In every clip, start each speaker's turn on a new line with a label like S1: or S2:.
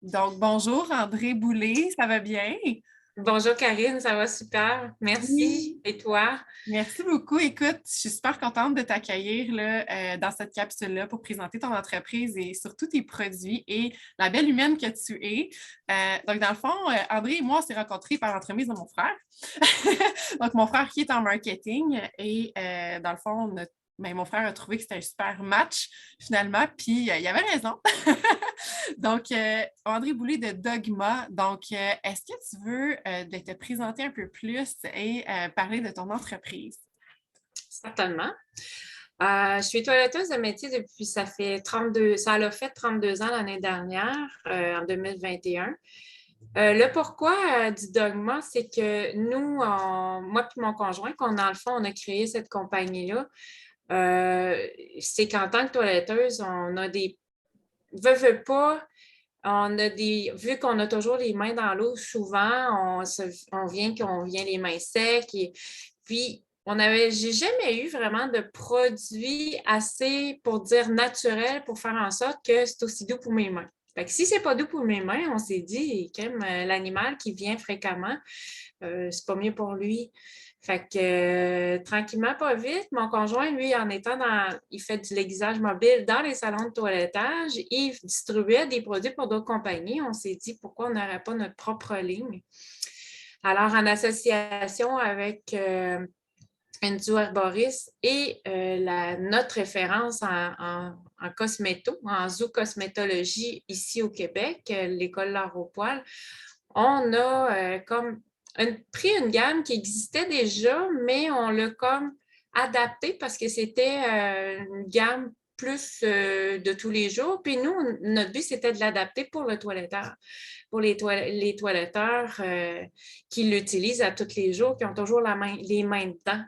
S1: Donc, bonjour André Boulay, ça va bien?
S2: Bonjour Karine, ça va super. Merci.
S1: Oui.
S2: Et toi?
S1: Merci beaucoup. Écoute, je suis super contente de t'accueillir là, dans cette capsule-là pour présenter ton entreprise et surtout tes produits et la belle humaine que tu es. Donc, dans le fond, André et moi, on s'est rencontrés par l'entremise de mon frère. Donc, mon frère qui est en marketing et dans le fond, mon frère a trouvé que c'était un super match finalement, puis il avait raison. Donc, André Boulay de Dogma. Donc, est-ce que tu veux de te présenter un peu plus et parler de ton entreprise?
S2: Certainement. Je suis toiletteuse de métier depuis, ça a fait 32 ans l'année dernière, en 2021. Le pourquoi du dogma, c'est que nous, moi et mon conjoint, dans le fond, on a créé cette compagnie-là. C'est qu'en tant que toiletteuse, on a des... Veux pas, vu qu'on a toujours les mains dans l'eau, souvent, on vient les mains secs. Puis, j'ai jamais eu vraiment de produit assez, pour dire naturel, pour faire en sorte que c'est aussi doux pour mes mains. Fait que si c'est pas doux pour mes mains, on s'est dit, quand même, l'animal qui vient fréquemment, c'est pas mieux pour lui. Fait que tranquillement, pas vite, mon conjoint, lui, il fait du l'aiguisage mobile dans les salons de toilettage. Il distribuait des produits pour d'autres compagnies. On s'est dit pourquoi on n'aurait pas notre propre ligne. Alors, en association avec Enzo Herboris et notre référence en cosméto, en zoocosmétologie ici au Québec, l'école L'Art au poil, on a pris une gamme qui existait déjà, mais on l'a comme adaptée parce que c'était une gamme plus de tous les jours. Puis nous, notre but, c'était de l'adapter pour le toiletteur, pour les toiletteurs qui l'utilisent à tous les jours, qui ont toujours les mains dedans.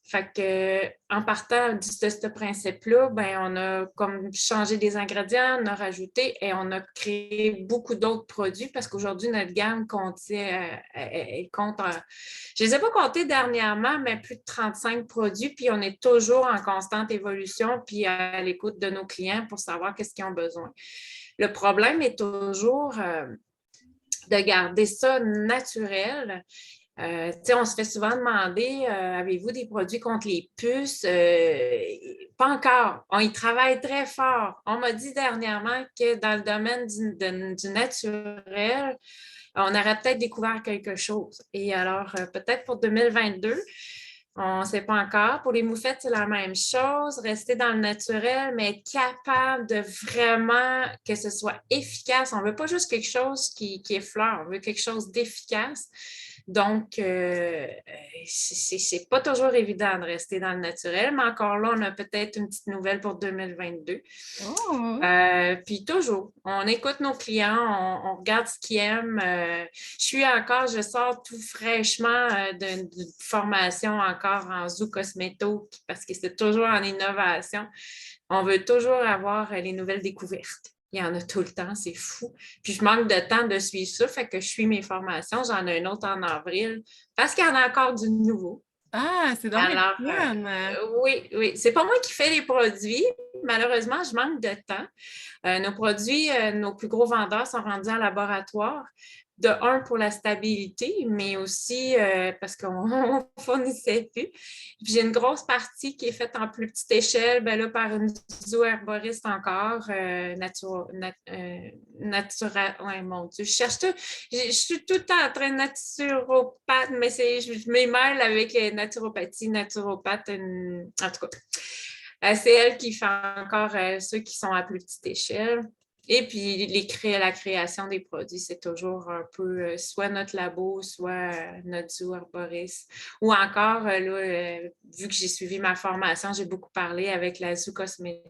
S2: Fait que, en partant de ce principe-là, ben, on a comme changé des ingrédients, on a rajouté et on a créé beaucoup d'autres produits parce qu'aujourd'hui, notre gamme contient, elle compte, je ne les ai pas comptés dernièrement, mais plus de 35 produits, puis on est toujours en constante évolution, puis à l'écoute de nos clients pour savoir qu'est-ce qu'ils ont besoin. Le problème est toujours de garder ça naturel. On se fait souvent demander, avez-vous des produits contre les puces? Pas encore. On y travaille très fort. On m'a dit dernièrement que dans le domaine du naturel, on aurait peut-être découvert quelque chose. Et alors, peut-être pour 2022, on ne sait pas encore. Pour les moufettes, c'est la même chose. Rester dans le naturel, mais être capable de vraiment que ce soit efficace. On ne veut pas juste quelque chose qui effleure, on veut quelque chose d'efficace. Donc, c'est pas toujours évident de rester dans le naturel, mais encore là, on a peut-être une petite nouvelle pour 2022.
S1: Oh!
S2: Puis toujours, on écoute nos clients, on regarde ce qu'ils aiment. Je sors tout fraîchement d'une formation encore en zoo cosméto parce que c'est toujours en innovation. On veut toujours avoir les nouvelles découvertes. Il y en a tout le temps, c'est fou. Puis je manque de temps de suivre ça, fait que je suis mes formations. J'en ai une autre en avril parce qu'il y en a encore du nouveau.
S1: Ah, c'est donc bien
S2: Alors,
S1: fun!
S2: oui, oui. C'est pas moi qui fais les produits. Malheureusement, je manque de temps. Nos produits, nos plus gros vendeurs sont rendus en laboratoire. De un, pour la stabilité, mais aussi parce qu'on ne fournissait plus. Puis j'ai une grosse partie qui est faite en plus petite échelle, ben là, par une zooherboriste encore, ouais, mon Dieu, je cherche tout. Je suis tout le temps en train de naturopathe, mais je m'émêle avec naturopathie, naturopathe, en tout cas. C'est elle qui fait encore ceux qui sont à plus petite échelle. Et puis, la création des produits, c'est toujours un peu soit notre labo, soit notre zoo arboriste. Ou encore, vu que j'ai suivi ma formation, j'ai beaucoup parlé avec la zoo cosmétique,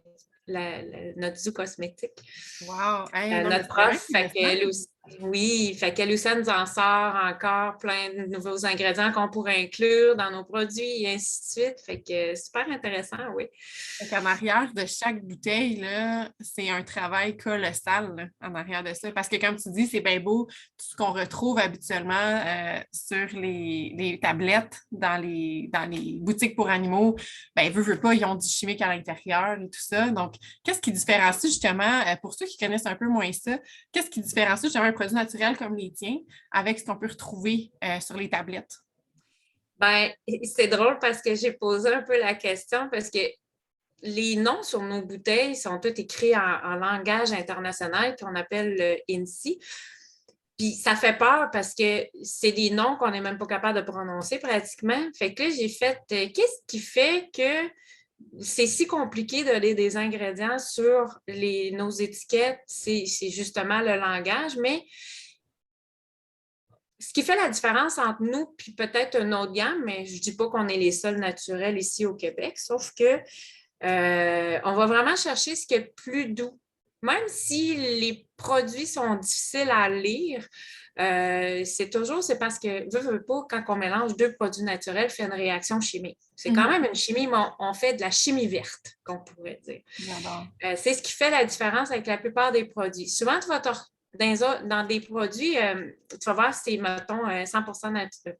S2: notre zoo cosmétique.
S1: Wow! Hey, non, mais
S2: Notre
S1: c'est vraiment
S2: prof, fait
S1: intéressant.
S2: qu'elle aussi. Oui, fait qu'elle aussi, elle nous en sort encore plein de nouveaux ingrédients qu'on pourrait inclure dans nos produits et ainsi de suite. Fait que super intéressant, oui.
S1: Fait qu'en arrière de chaque bouteille, là, c'est un travail colossal là, en arrière de ça. Parce que comme tu dis, c'est bien beau tout ce qu'on retrouve habituellement sur les tablettes dans les boutiques pour animaux. Ben, veut pas, ils ont du chimique à l'intérieur et tout ça. Donc, qu'est-ce qui différencie justement, pour ceux qui connaissent un peu moins ça, qu'est-ce qui différencie justement un produit naturel comme les tiens avec ce qu'on peut retrouver sur les tablettes?
S2: Ben, c'est drôle parce que j'ai posé un peu la question parce que les noms sur nos bouteilles sont tous écrits en langage international qu'on appelle le INSI. Puis ça fait peur parce que c'est des noms qu'on n'est même pas capable de prononcer pratiquement. Fait que là, j'ai fait qu'est-ce qui fait que c'est si compliqué de lire des ingrédients sur nos étiquettes? C'est justement le langage, mais ce qui fait la différence entre nous puis peut-être une autre gamme, mais je ne dis pas qu'on est les seuls naturels ici au Québec, sauf que on va vraiment chercher ce qui est plus doux. Même si les produits sont difficiles à lire, c'est parce que, veut pas, quand on mélange deux produits naturels, fait une réaction chimique. C'est quand même une chimie, mais on fait de la chimie verte, qu'on pourrait dire. C'est ce qui fait la différence avec la plupart des produits. Souvent, tu vas dans des produits, tu vas voir si c'est, mettons, 100% naturel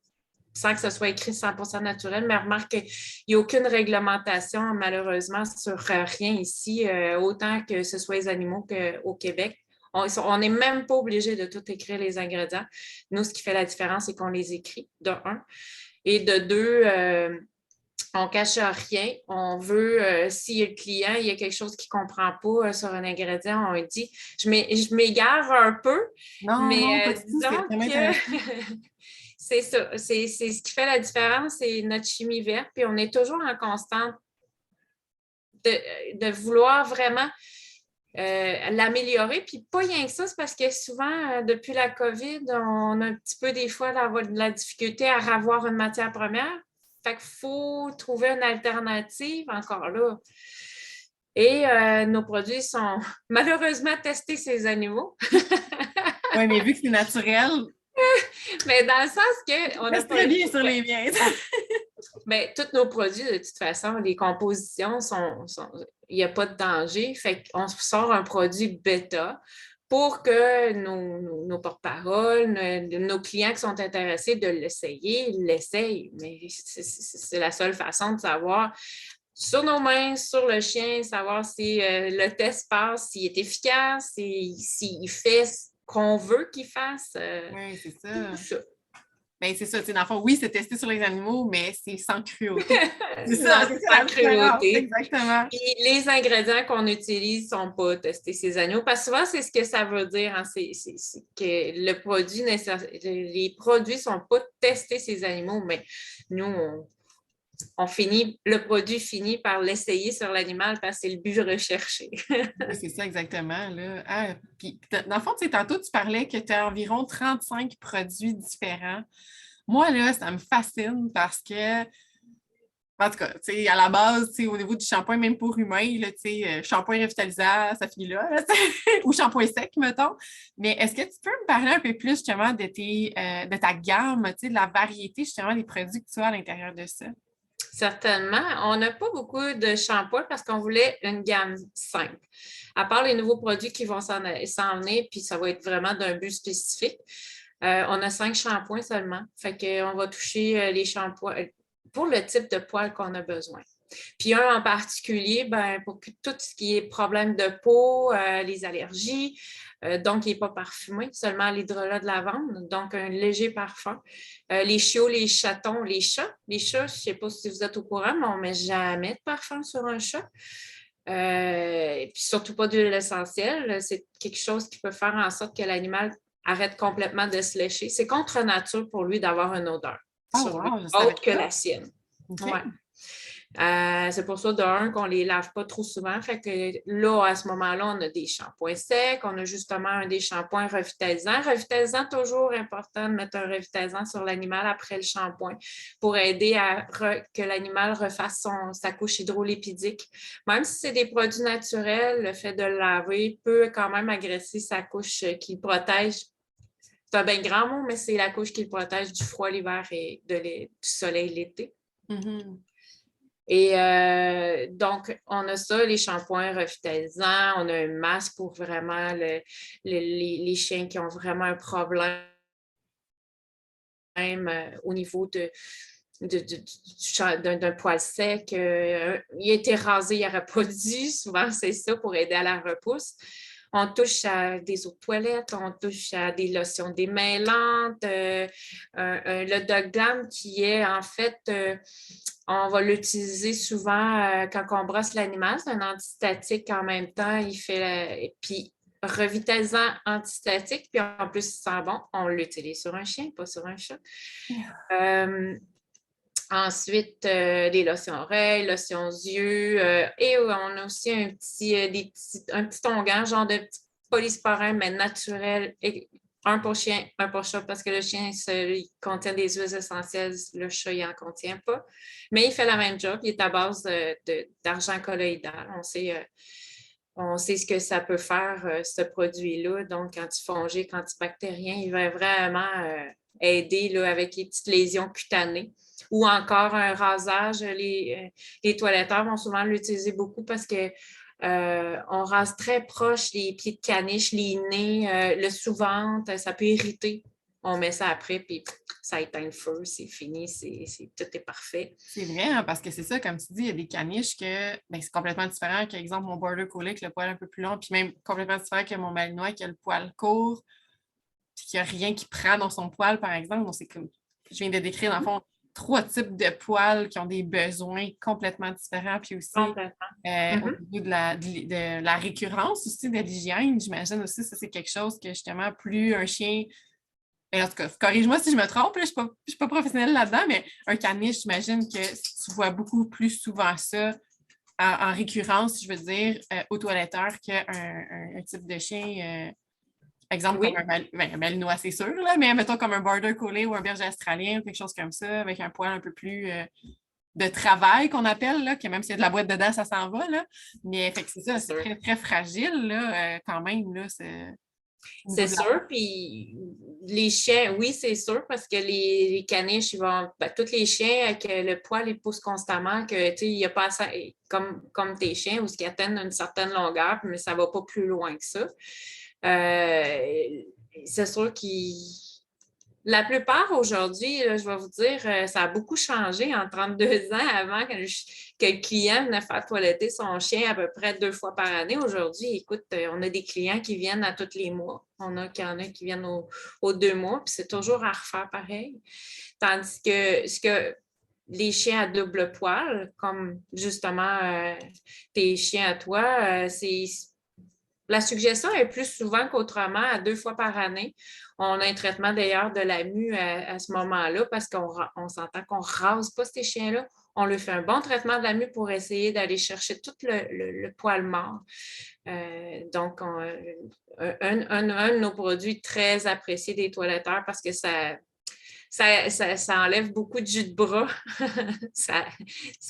S2: sans que ce soit écrit 100% naturel, mais remarque qu'il n'y a aucune réglementation, malheureusement, sur rien ici, autant que ce soit les animaux qu'au Québec. On n'est même pas obligé de tout écrire les ingrédients. Nous, ce qui fait la différence, c'est qu'on les écrit, de un. Et de deux, on ne cache rien. On veut, si le client, il y a quelque chose qu'il ne comprend pas sur un ingrédient, on lui dit, je m'égare un peu,
S1: Non, non, pas
S2: mais
S1: du tout, c'est
S2: disons
S1: vraiment
S2: que c'est ça. C'est ce qui fait la différence, c'est notre chimie verte. Puis on est toujours en constante de vouloir vraiment l'améliorer. Puis pas rien que ça, c'est parce que souvent, depuis la COVID, on a un petit peu des fois de la difficulté à avoir une matière première. Fait qu'il faut trouver une alternative encore là. Et nos produits sont malheureusement testés sur les animaux.
S1: Oui, mais vu que c'est naturel,
S2: Mais dans le sens qu'on a
S1: reste
S2: pas
S1: très
S2: le
S1: bien
S2: choix.
S1: sur les miens.
S2: Bien, tous nos produits, de toute façon, les compositions il n'y a pas de danger. Fait qu'on sort un produit bêta pour que nos porte-paroles, nos clients qui sont intéressés de l'essayer, l'essayent. Mais c'est la seule façon de savoir sur nos mains, sur le chien, savoir si le test passe, s'il est efficace, s'il fait ce qu'on veut qu'il fasse.
S1: Oui, c'est
S2: Tout
S1: ça.
S2: ça.
S1: Ben, c'est ça. Dans le fond, oui, c'est testé sur les animaux, mais c'est sans cruauté. C'est
S2: Non,
S1: ça, c'est ça
S2: sans
S1: la différence.
S2: cruauté.
S1: Exactement.
S2: Puis les ingrédients qu'on utilise ne sont pas testés ces agneaux. Parce que souvent, c'est ce que ça veut dire. Hein, c'est que les produits ne sont pas testés ces animaux, mais nous, le produit finit par l'essayer sur l'animal parce que c'est le but recherché.
S1: Oui, c'est ça, exactement. Là. Ah, puis, dans le fond, tantôt, tu parlais que tu as environ 35 produits différents. Moi, là, ça me fascine parce que, en tout cas, à la base, au niveau du shampoing, même pour humains, là, shampoing revitalisant, ça finit là, ou shampoing sec, mettons. Mais est-ce que tu peux me parler un peu plus, justement, de ta gamme, de la variété, justement, des produits que tu as à l'intérieur de ça?
S2: Certainement. On n'a pas beaucoup de shampoing parce qu'on voulait une gamme simple. À part les nouveaux produits qui vont s'en venir, puis ça va être vraiment d'un but spécifique. On a 5 shampoings seulement. Fait qu'on va toucher les shampoings pour le type de poils qu'on a besoin. Puis un en particulier, pour tout ce qui est problème de peau, les allergies, donc il n'est pas parfumé, seulement l'hydrolat de lavande, donc un léger parfum. Les chiots, les chatons, les chats, je ne sais pas si vous êtes au courant, mais on ne met jamais de parfum sur un chat. Et puis surtout pas d'huile essentielle. C'est quelque chose qui peut faire en sorte que l'animal arrête complètement de se lécher. C'est contre nature pour lui d'avoir une odeur sur lui, autre que la sienne.
S1: Okay.
S2: Ouais. C'est pour ça, qu'on ne les lave pas trop souvent. Fait que là, à ce moment-là, on a des shampoings secs, on a justement des shampoings revitalisants. Revitalisant, toujours important de mettre un revitalisant sur l'animal après le shampoing pour aider à que l'animal refasse sa couche hydrolipidique. Même si c'est des produits naturels, le fait de le laver peut quand même agresser sa couche qui protège c'est un bien grand mot, mais c'est la couche qui le protège du froid l'hiver et du soleil l'été.
S1: Mm-hmm.
S2: Et donc, on a ça, les shampoings revitalisants, on a un masque pour vraiment les chiens qui ont vraiment un problème au niveau d'un poil sec. Il a été rasé, il n'aurait pas dû. Souvent, c'est ça pour aider à la repousse. On touche à des eaux de toilette, on touche à des lotions démêlantes, le Dog Glam qui est en fait, on va l'utiliser souvent quand on brosse l'animal. C'est un antistatique en même temps. Il fait puis revitalisant antistatique, puis en plus, il sent bon. On l'utilise sur un chien, pas sur un chat. Ensuite, les lotions oreilles, lotions yeux. Et on a aussi un petit onguent, genre de petit polysporin, mais naturel. Un pour chien, un pour chat, parce que le chien, il contient des huiles essentielles, le chat, il n'en contient pas. Mais il fait la même job, il est à base d'argent colloïdal. On sait ce que ça peut faire, ce produit-là. Donc, antifongique, antibactérien, il va vraiment aider là, avec les petites lésions cutanées. Ou encore un rasage. Les toiletteurs vont souvent l'utiliser beaucoup parce que on rase très proche les pieds de caniche, les nez, le sous-ventre, ça peut irriter. On met ça après, puis ça éteint le feu, c'est fini, tout est parfait.
S1: C'est vrai, hein, parce que c'est ça, comme tu dis, il y a des caniches que c'est complètement différent que, exemple, mon Border Collie avec le poil un peu plus long, puis même complètement différent que mon Malinois qui a le poil court, puis qu'il n'y a rien qui prend dans son poil, par exemple. Donc, c'est comme, je viens de décrire, dans le fond, 3 types de poils qui ont des besoins complètement différents, puis aussi au niveau de la récurrence aussi de l'hygiène, j'imagine aussi, ça c'est quelque chose que justement, plus un chien, en tout cas, corrige-moi si je me trompe, là, je ne suis pas professionnelle là-dedans, mais un caniche, j'imagine que tu vois beaucoup plus souvent ça en récurrence, je veux dire, au toiletteur qu'un type de chien. Exemple,
S2: Oui.
S1: comme un Malinois, c'est sûr, là, mais mettons comme un Border Collie ou un berger australien ou quelque chose comme ça, avec un poil un peu plus de travail qu'on appelle, là, que même s'il y a de la boîte dedans, ça s'en va. Là. Mais fait que c'est ça, c'est très, très fragile là, quand même. Là,
S2: c'est sûr, puis les chiens, oui, c'est sûr, parce que les caniches, ils vont, tous les chiens, que le poil, il pousse constamment, que, tu sais, il n'y a pas assez, comme tes chiens, où ils atteignent une certaine longueur, mais ça ne va pas plus loin que ça. C'est sûr la plupart aujourd'hui, je vais vous dire, ça a beaucoup changé en 32 ans avant que le client venait faire toiletter son chien à peu près 2 fois par année. Aujourd'hui, écoute, on a des clients qui viennent à tous les mois. On a qu'il y en a qui viennent aux 2 mois, puis c'est toujours à refaire pareil. Tandis que les chiens à double poil, comme justement tes chiens à toi, la suggestion est plus souvent qu'autrement, à 2 fois par année. On a un traitement d'ailleurs de la mue à ce moment-là parce qu'on s'entend qu'on ne rase pas ces chiens-là. On lui fait un bon traitement de la mue pour essayer d'aller chercher tout le poil mort. Donc, un de nos produits très appréciés des toiletteurs parce que ça enlève beaucoup de jus de bras. ça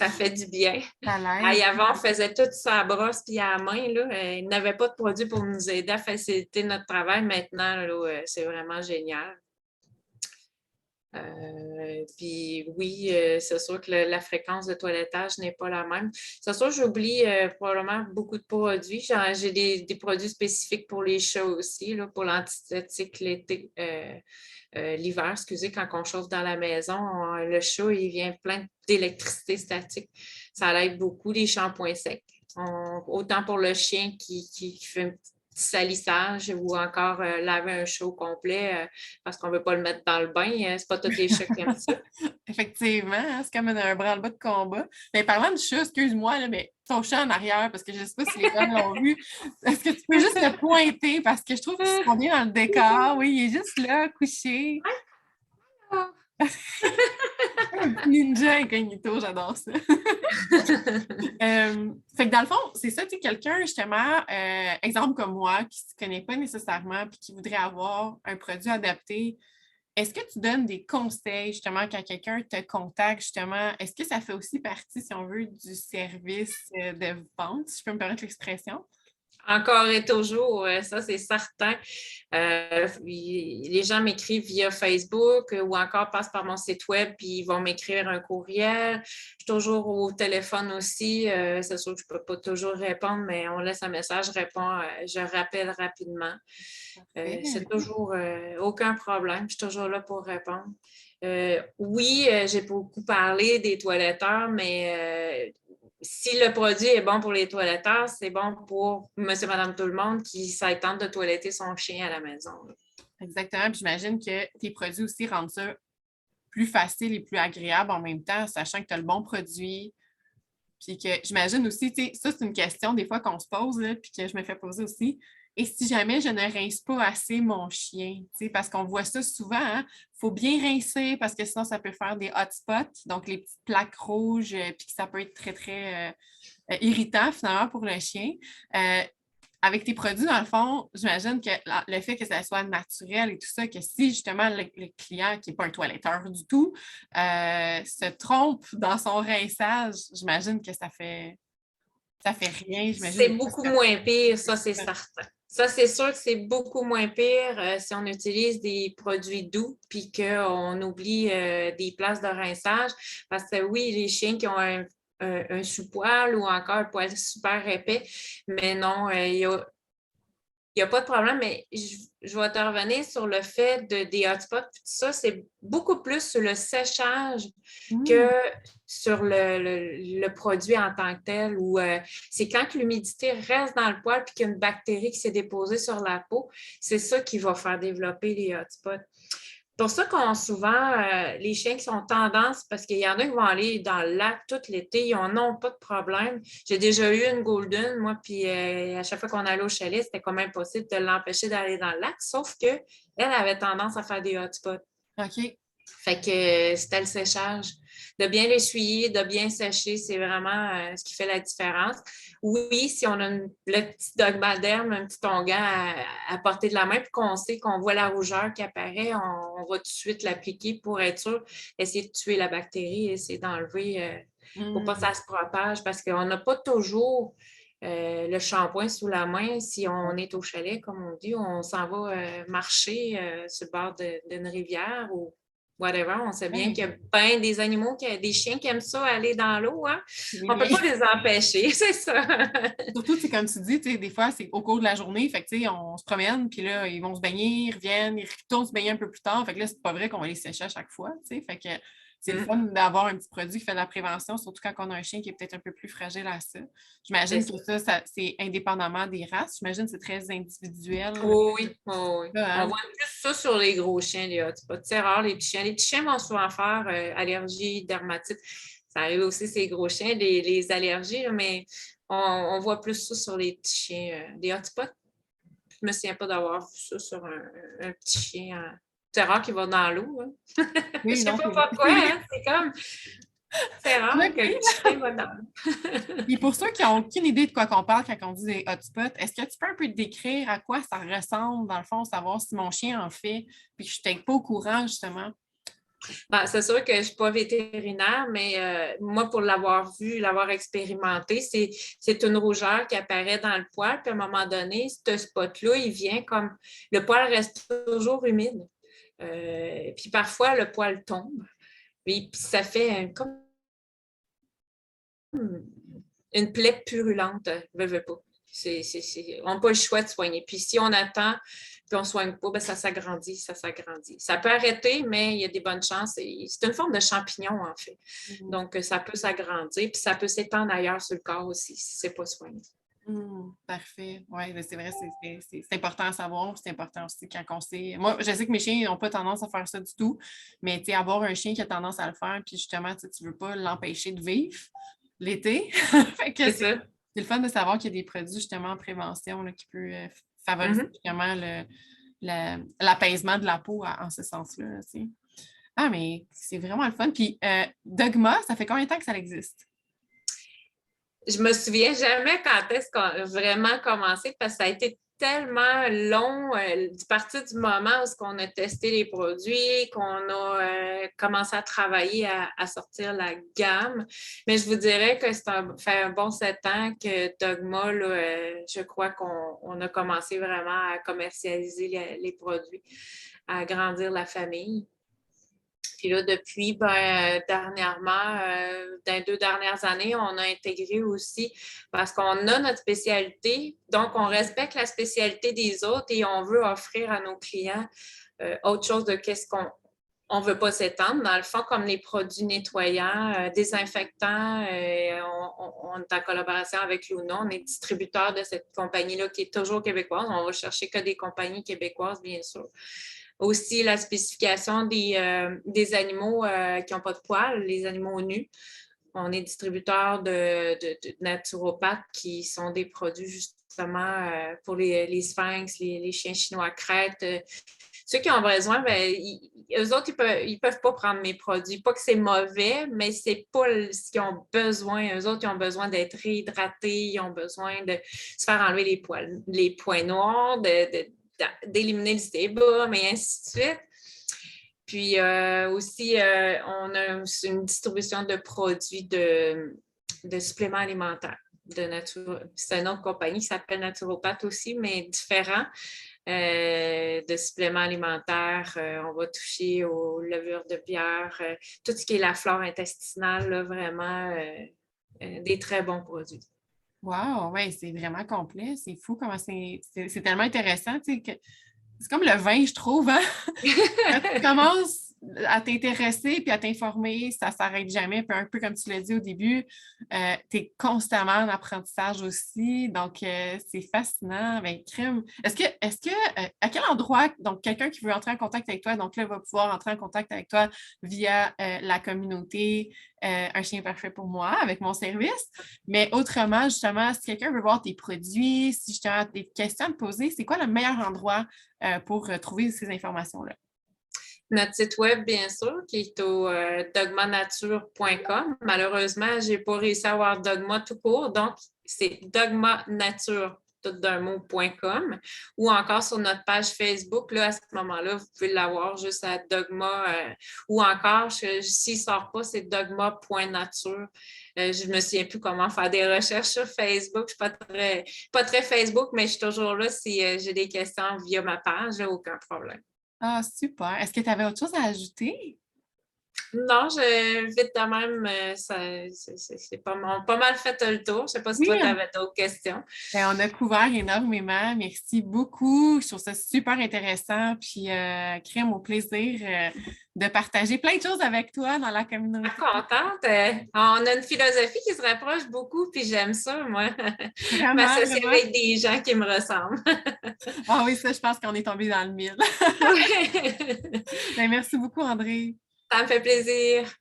S2: fait du bien. Avant, on faisait tout ça à brosse puis à la main. Là. Il n'avait pas de produit pour nous aider à faciliter notre travail. Maintenant, là, c'est vraiment génial. Puis oui, c'est sûr que la fréquence de toilettage n'est pas la même. C'est sûr que j'oublie probablement beaucoup de produits. J'ai des produits spécifiques pour les chats aussi, là, pour l'antistatique l'été. L'hiver, excusez, quand on chauffe dans la maison, le chat, il vient plein d'électricité statique. Ça l'aide beaucoup, les shampoings secs. Autant pour le chien qui fait un petit salissage ou encore laver un chat au complet parce qu'on ne veut pas le mettre dans le bain. C'est pas tous les chats qui aiment ça.
S1: Effectivement, hein, c'est comme un branle-bas de combat. Mais parlant du chat, excuse-moi, là, mais ton chat en arrière, parce que je ne sais pas si les gens l'ont vu, est-ce que tu peux juste le pointer parce que je trouve qu'ils sont bien dans le décor. Oui, il est juste là, couché. Un petit ninja incognito, j'adore ça. Fait que dans le fond, c'est ça, tu sais, quelqu'un, justement, exemple comme moi, qui ne se connaît pas nécessairement puis qui voudrait avoir un produit adapté, est-ce que tu donnes des conseils, justement, quand quelqu'un te contacte, justement, est-ce que ça fait aussi partie, si on veut, du service de vente, si je peux me permettre l'expression?
S2: Encore et toujours, ça c'est certain. Les gens m'écrivent via Facebook ou encore passent par mon site web puis ils vont m'écrire un courriel. Je suis toujours au téléphone aussi. C'est sûr que je ne peux pas toujours répondre, mais on laisse un message, je réponds, je rappelle rapidement. C'est toujours aucun problème. Je suis toujours là pour répondre. Oui, j'ai beaucoup parlé des toiletteurs, mais si le produit est bon pour les toiletteurs, c'est bon pour monsieur, madame, tout le monde qui s'attend de toiletter son chien à la maison.
S1: Exactement. Puis j'imagine que tes produits aussi rendent ça plus facile et plus agréable en même temps, sachant que tu as le bon produit. Puis que j'imagine aussi, tu sais, ça, c'est une question des fois qu'on se pose, là, puis que je me fais poser aussi. Et si jamais je ne rince pas assez mon chien, tu sais, parce qu'on voit ça souvent, hein, faut bien rincer parce que sinon, ça peut faire des hotspots, donc les petites plaques rouges, puis que ça peut être très, très irritant finalement pour le chien. Avec tes produits, dans le fond, j'imagine que le fait que ça soit naturel et tout ça, que si justement le client, qui n'est pas un toiletteur du tout, se trompe dans son rinçage, j'imagine que ça fait rien.
S2: C'est beaucoup moins pire, ça c'est certain. Ça, c'est sûr que c'est beaucoup moins pire si on utilise des produits doux puis qu'on oublie des places de rinçage. Parce que oui, les chiens qui ont un sous-poil ou encore un poil super épais, mais non, il n'y a pas de problème, mais je vais te revenir sur le fait des hotspots. Tout ça, c'est beaucoup plus sur le séchage que sur le produit en tant que tel. Ou c'est quand l'humidité reste dans le poil et qu'il y a une bactérie qui s'est déposée sur la peau, c'est ça qui va faire développer les hotspots. Pour ça qu'on souvent, les chiens qui sont tendance, parce qu'il y en a qui vont aller dans le lac tout l'été, ils n'en ont pas de problème. J'ai déjà eu une Golden, moi, puis à chaque fois qu'on allait au chalet, c'était quand même possible de l'empêcher d'aller dans le lac, sauf qu'elle avait tendance à faire des hotspots.
S1: OK.
S2: Fait que c'était le séchage. De bien l'essuyer, de bien sécher, c'est vraiment ce qui fait la différence. Oui, si on a le petit Dogmaderm, un petit onguent à portée de la main, puis qu'on sait qu'on voit la rougeur qui apparaît, on va tout de suite l'appliquer pour être sûr, essayer de tuer la bactérie, essayer d'enlever pour pas que ça se propage, parce qu'on n'a pas toujours le shampoing sous la main si on est au chalet, comme on dit, on s'en va marcher sur le bord d'une rivière ou whatever. On sait bien qu'il y a bien des animaux, des chiens qui aiment ça aller dans l'eau. Hein? On ne peut pas les empêcher, c'est ça.
S1: Surtout, c'est comme tu dis, des fois, c'est au cours de la journée. Fait que, on se promène, puis là, ils vont se baigner, ils reviennent, ils retournent se baigner un peu plus tard. Fait que là, c'est pas vrai qu'on va les sécher à chaque fois. Fait que c'est le fun d'avoir un petit produit qui fait de la prévention, surtout quand on a un chien qui est peut-être un peu plus fragile à ça. J'imagine que ça, c'est indépendamment des races. J'imagine que c'est très individuel.
S2: Oui. On voit plus ça sur les gros chiens, les hotspots. C'est rare, les petits chiens. Les petits chiens vont souvent faire allergie, dermatite. Ça arrive aussi, ces gros chiens, les allergies, là, mais on voit plus ça sur les petits chiens. Des hotspots, je ne me souviens pas d'avoir vu ça sur un petit chien. C'est rare qu'il va dans l'eau. Hein? Je ne sais pas pourquoi, hein? C'est comme... C'est rare que le petit chien va dans l'eau.
S1: Et pour ceux qui n'ont aucune idée de quoi qu'on parle quand on dit des hotspots, est-ce que tu peux un peu décrire à quoi ça ressemble, dans le fond, savoir si mon chien en fait, puis que je ne suis pas au courant, justement?
S2: Ben, c'est sûr que je ne suis pas vétérinaire, mais moi, pour l'avoir vu, l'avoir expérimenté, c'est une rougeur qui apparaît dans le poil. Puis à un moment donné, ce spot-là, il vient comme... Le poil reste toujours humide. Puis parfois, le poil tombe. Puis ça fait comme une plaie purulente. Veux pas. On n'a pas le choix de soigner. Puis si on attend puis on ne soigne pas, ben ça s'agrandit, ça s'agrandit. Ça peut arrêter, mais il y a des bonnes chances. C'est une forme de champignon, en fait. Donc, ça peut s'agrandir, puis ça peut s'étendre ailleurs sur le corps aussi, si ce n'est pas soigné.
S1: Parfait. Oui, c'est vrai, c'est important à savoir. C'est important aussi quand on sait. Moi, je sais que mes chiens n'ont pas tendance à faire ça du tout, mais avoir un chien qui a tendance à le faire, puis justement, tu ne veux pas l'empêcher de vivre l'été. C'est le fun de savoir qu'il y a des produits justement en prévention là, qui peuvent favoriser justement l'apaisement de la peau en ce sens-là. Ah, mais c'est vraiment le fun. Puis Dogma, ça fait combien de temps que ça existe?
S2: je me souviens jamais quand est-ce qu'on a vraiment commencé parce que ça a été tellement long du partir du moment où on a testé les produits, qu'on a commencé à travailler à sortir la gamme. Mais je vous dirais que fait un bon 7 ans que Dogma, là, je crois qu'on a commencé vraiment à commercialiser les produits, à agrandir la famille. Puis là, depuis, dernièrement, dans les 2 dernières années, on a intégré aussi, parce qu'on a notre spécialité, donc on respecte la spécialité des autres et on veut offrir à nos clients autre chose de qu'est-ce qu'on ne veut pas s'étendre. Dans le fond, comme les produits nettoyants, désinfectants, on est en collaboration avec Luna. On est distributeur de cette compagnie-là qui est toujours québécoise. On va chercher que des compagnies québécoises, bien sûr. Aussi, la spécification des animaux qui n'ont pas de poils, les animaux nus. On est distributeur de naturopathes qui sont des produits justement pour les sphinx, les chiens chinois à crête. Ceux qui ont besoin, eux autres, ils peuvent pas prendre mes produits. Pas que c'est mauvais, mais c'est pas ce qu'ils ont besoin. Eux autres, ils ont besoin d'être réhydratés, ils ont besoin de se faire enlever les points noirs, d'éliminer le sébum et ainsi de suite. Puis aussi, on a une distribution de produits de suppléments alimentaires de nature. C'est une autre compagnie qui s'appelle Naturopathe aussi, mais différent. De suppléments alimentaires, on va toucher aux levures de bière, tout ce qui est la flore intestinale, là, vraiment des très bons produits.
S1: Wow, ouais, c'est vraiment complet. C'est fou comment c'est tellement intéressant. Tu sais, c'est comme le vin, je trouve. Hein? Quand tu commences à t'intéresser puis à t'informer, ça ne s'arrête jamais. Puis un peu comme tu l'as dit au début, tu es constamment en apprentissage aussi. Donc, c'est fascinant. Ben, crème. À quel endroit, donc quelqu'un qui veut entrer en contact avec toi, donc là, va pouvoir entrer en contact avec toi via la communauté Un chien parfait pour moi, avec mon service. Mais autrement, justement, si quelqu'un veut voir tes produits, si justement tu as des questions à te poser, c'est quoi le meilleur endroit pour trouver ces informations-là?
S2: Notre site web, bien sûr, qui est au dogmanature.com. Malheureusement, je n'ai pas réussi à avoir Dogma tout court, donc c'est dogmanature, tout d'un mot.com, ou encore sur notre page Facebook. Là, à ce moment-là, vous pouvez l'avoir juste à Dogma, ou encore, s'il ne sort pas, c'est dogma.nature. Je ne me souviens plus comment faire des recherches sur Facebook. Je ne suis pas très Facebook, mais je suis toujours là si j'ai des questions via ma page, aucun problème.
S1: Ah, super. Est-ce que tu avais autre chose à ajouter?
S2: Non, vite de même, c'est pas mal fait le tour. Je ne sais pas si
S1: Oui,
S2: toi, tu avais d'autres questions.
S1: ben, on a couvert énormément. Merci beaucoup. Je trouve ça super intéressant. Puis, Crème, au plaisir de partager plein de choses avec toi dans la communauté.
S2: Je suis contente. On a une philosophie qui se rapproche beaucoup, puis j'aime ça, moi,
S1: Vraiment,
S2: m'associer
S1: vraiment.
S2: avec des gens qui me ressemblent.
S1: Ah oui, ça, je pense qu'on est tombé dans le mille. Ben, merci beaucoup, André.
S2: Ça me fait plaisir.